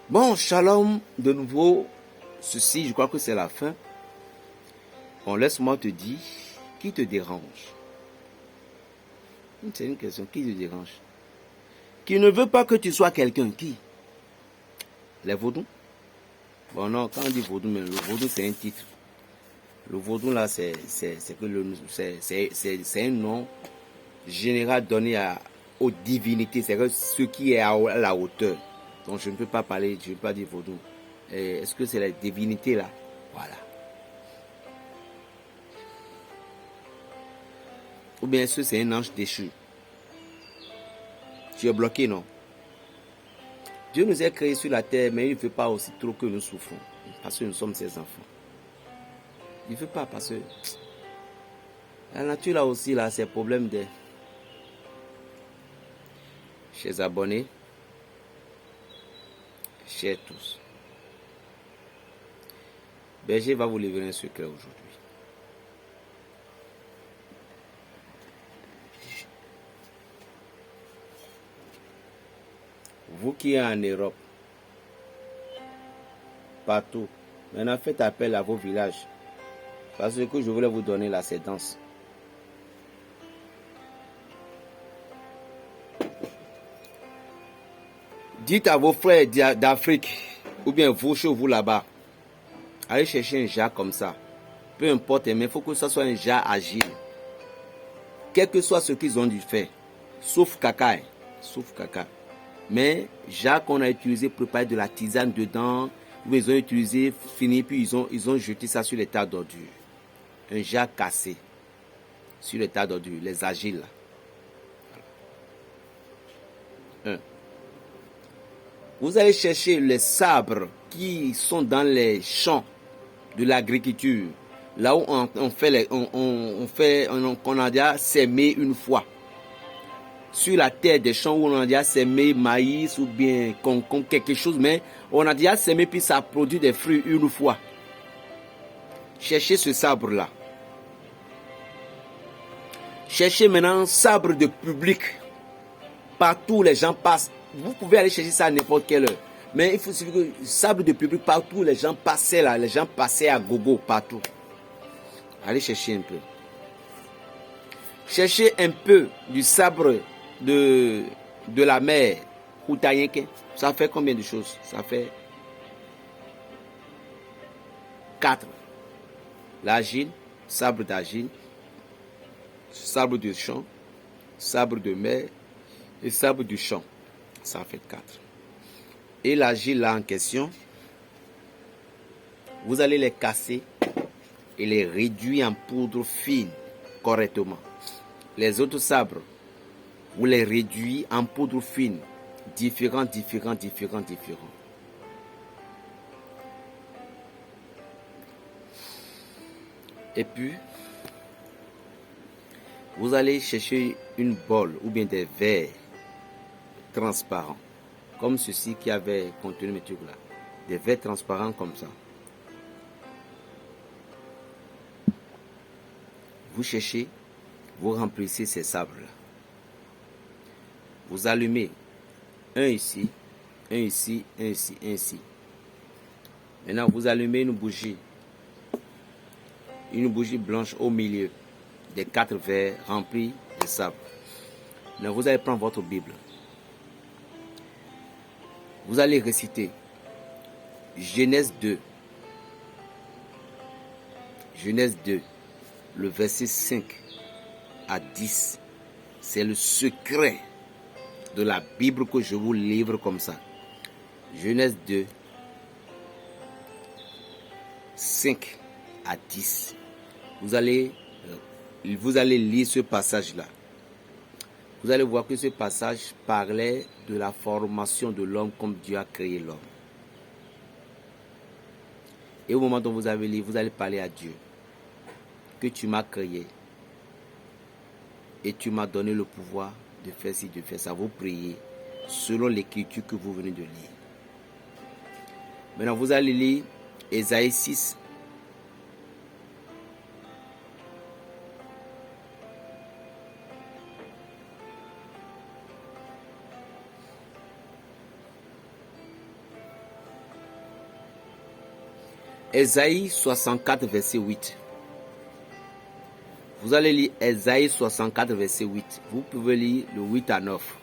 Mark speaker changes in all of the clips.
Speaker 1: Bon, shalom, de nouveau, ceci, je crois que c'est la fin. Bon, laisse-moi te dire, qui te dérange? C'est une question, qui te dérange? Qui ne veut pas que tu sois quelqu'un, qui? Les vaudous? Bon, non, quand on dit vaudou, mais le vaudou, c'est un titre. Le vaudou, là, c'est un nom général donné aux divinités, c'est ce qui est à la hauteur. Donc, je ne peux pas parler, je ne peux pas dire vaudou. Est-ce que c'est la divinité, là? Voilà. Ou bien est-ce que c'est un ange déchu? Tu es bloqué, non? Dieu nous a créés sur la terre, mais il ne veut pas aussi trop que nous souffrons. Parce que nous sommes ses enfants. Il ne veut pas, parce que la nature là aussi, là, c'est problème de... Chers abonnés, chers tous, Berger va vous livrer un secret aujourd'hui. Vous qui êtes en Europe, partout, maintenant faites appel à vos villages. Parce que je voulais vous donner la sédance. Dites à vos frères d'Afrique, ou bien vous chez vous là-bas, allez chercher un jar comme ça. Peu importe, mais il faut que ça soit un jar agile. Quel que soit ce qu'ils ont dû faire, sauf caca, sauf caca. Mais jar qu'on a utilisé pour préparer de la tisane dedans, où ils ont utilisé, fini, puis ils ont jeté ça sur les tas d'ordures. Un jar cassé sur les tas d'ordures, les agiles là. Vous allez chercher les sabres qui sont dans les champs de l'agriculture, là où on a déjà sémé une fois. Sur la terre des champs où on a déjà sémé maïs ou bien concombre, quelque chose, mais on a déjà sémé puis ça produit des fruits une fois. Cherchez ce sabre-là. Cherchez maintenant sabre de public. Partout les gens passent. Vous pouvez aller chercher ça à n'importe quelle heure. Mais il faut que sabre de public, partout les gens passaient là. Les gens passaient à gogo partout. Allez chercher un peu. Cherchez un peu du sabre de la mer. Ça fait combien de choses? Ça fait 4. L'agile, sabre d'agile, sabre de champ, sabre de mer et sabre du champ. Ça fait 4. Et l'agile là en question, vous allez les casser et les réduire en poudre fine correctement. Les autres sabres, vous les réduisez en poudre fine, différents. Et puis, vous allez chercher une bolle ou bien des verres transparents, comme ceci qui avait contenu mes trucs là. Des verres transparents comme ça. Vous cherchez, vous remplissez ces sabres-là. Vous allumez un ici, un ici, un ici, un ici. Maintenant, vous allumez une bougie blanche au milieu des 4 verres remplis de sable. Maintenant, vous allez prendre votre Bible. Vous allez réciter Genèse 2. Genèse 2, le verset 5 à 10. C'est le secret de la Bible que je vous livre comme ça. Genèse 2, 5 à 10. Vous allez lire ce passage-là. Vous allez voir que ce passage parlait de la formation de l'homme comme Dieu a créé l'homme. Et au moment dont vous avez lu, vous allez parler à Dieu. Que tu m'as créé. Et tu m'as donné le pouvoir de faire ci, de faire ça. Vous priez selon l'écriture que vous venez de lire. Maintenant, vous allez lire Ésaïe 6. Ésaïe 64, verset 8. Vous allez lire Ésaïe 64, verset 8. Vous pouvez lire le 8 à 9.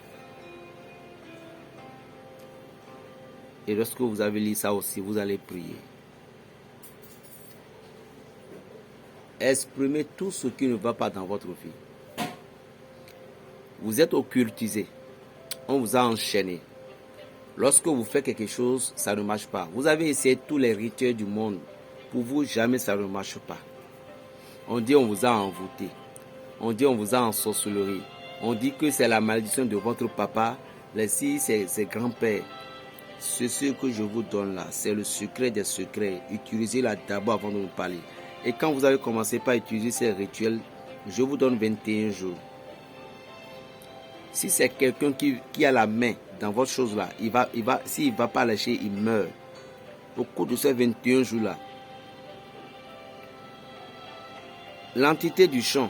Speaker 1: Et lorsque vous avez lu ça aussi, vous allez prier. Exprimez tout ce qui ne va pas dans votre vie. Vous êtes occultisé. On vous a enchaîné. Lorsque vous faites quelque chose, ça ne marche pas. Vous avez essayé tous les rituels du monde. Pour vous, jamais ça ne marche pas. On dit on vous a envoûté. On dit on vous a ensorcelé. On dit que c'est la malédiction de votre papa, si c'est ses grands-pères. Ce que je vous donne là, c'est le secret des secrets. Utilisez-la d'abord avant de nous parler. Et quand vous avez commencé par utiliser ces rituels, je vous donne 21 jours. Si c'est quelqu'un qui a la main dans votre chose là, s'il ne va pas lâcher, il meurt. Au cours de ces 21 jours là, l'entité du champ,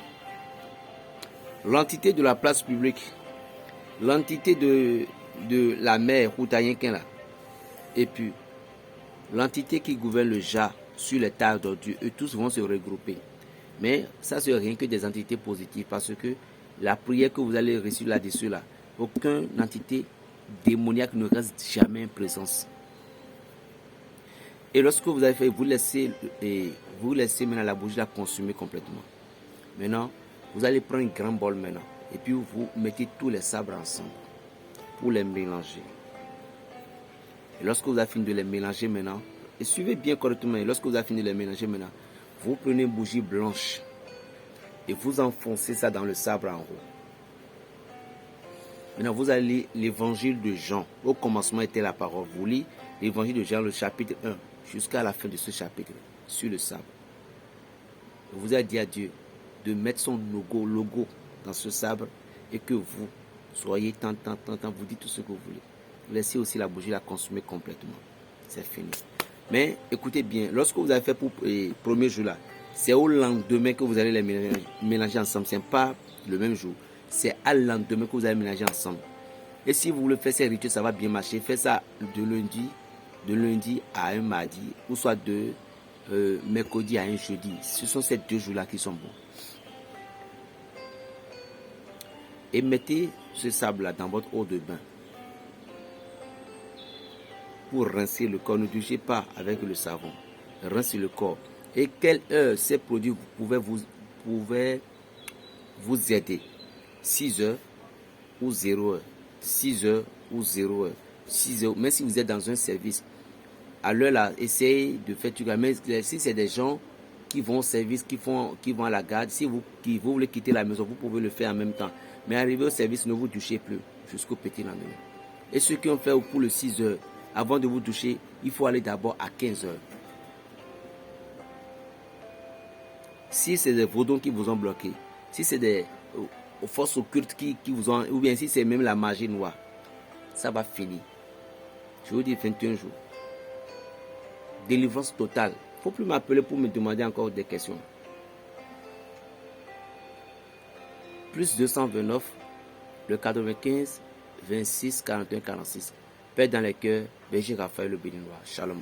Speaker 1: l'entité de la place publique, l'entité de la mer, Routayenkin là, et puis l'entité qui gouverne le jar sur les tables d'ordures, eux tous vont se regrouper. Mais ça, c'est rien que des entités positives parce que la prière que vous allez recevoir là-dessus, là, aucune entité démoniaque ne reste jamais en présence. Et lorsque vous avez fait, vous laissez maintenant la bougie la consumer complètement. Maintenant, vous allez prendre un grand bol maintenant. Et puis vous mettez tous les sabres ensemble pour les mélanger. Et lorsque vous avez fini de les mélanger maintenant, et suivez bien correctement, et lorsque vous avez fini de les mélanger maintenant, vous prenez une bougie blanche et vous enfoncez ça dans le sabre en haut. Maintenant, vous allez lire l'évangile de Jean. Au commencement était la parole. Vous lisez l'évangile de Jean, le chapitre 1, jusqu'à la fin de ce chapitre, sur le sabre. Vous allez dire à Dieu de mettre son logo dans ce sabre et que vous soyez tant, vous dites tout ce que vous voulez. Laissez aussi la bougie la consumer complètement. C'est fini. Mais écoutez bien, lorsque vous avez fait pour le premier jour là, c'est au lendemain que vous allez les mélanger ensemble. Ce n'est pas le même jour. C'est à lendemain que vous allez mélanger ensemble. Et si vous voulez faire ces rituels, ça va bien marcher. Faites ça de lundi à un mardi, ou soit de mercredi à un jeudi. Ce sont ces 2 jours-là qui sont bons. Et mettez ce sable-là dans votre eau de bain. Pour rincer le corps, ne touchez pas avec le savon. Rincez le corps. Et quelle heure ces produits pouvaient vous aider? 6 heures ou 0 heure. 6 heures ou 0 heure. 6 heures. Même si vous êtes dans un service, à l'heure là, essayez de faire tout. Mais si c'est des gens qui vont au service, qui vont à la garde, si vous voulez quitter la maison, vous pouvez le faire en même temps. Mais arrivé au service, ne vous douchez plus jusqu'au petit lendemain. Et ceux qui ont fait pour le 6 heures, avant de vous doucher, il faut aller d'abord à 15 heures. Si c'est des vaudons qui vous ont bloqué, si c'est des forces occultes qui vous ont, ou bien si c'est même la magie noire, ça va finir. Je vous dis 21 jours. Délivrance totale. Il ne faut plus m'appeler pour me demander encore des questions. Plus 229, le 95, 26, 41, 46. Paix dans les cœurs, Berger Raphaël le béninois. Shalom.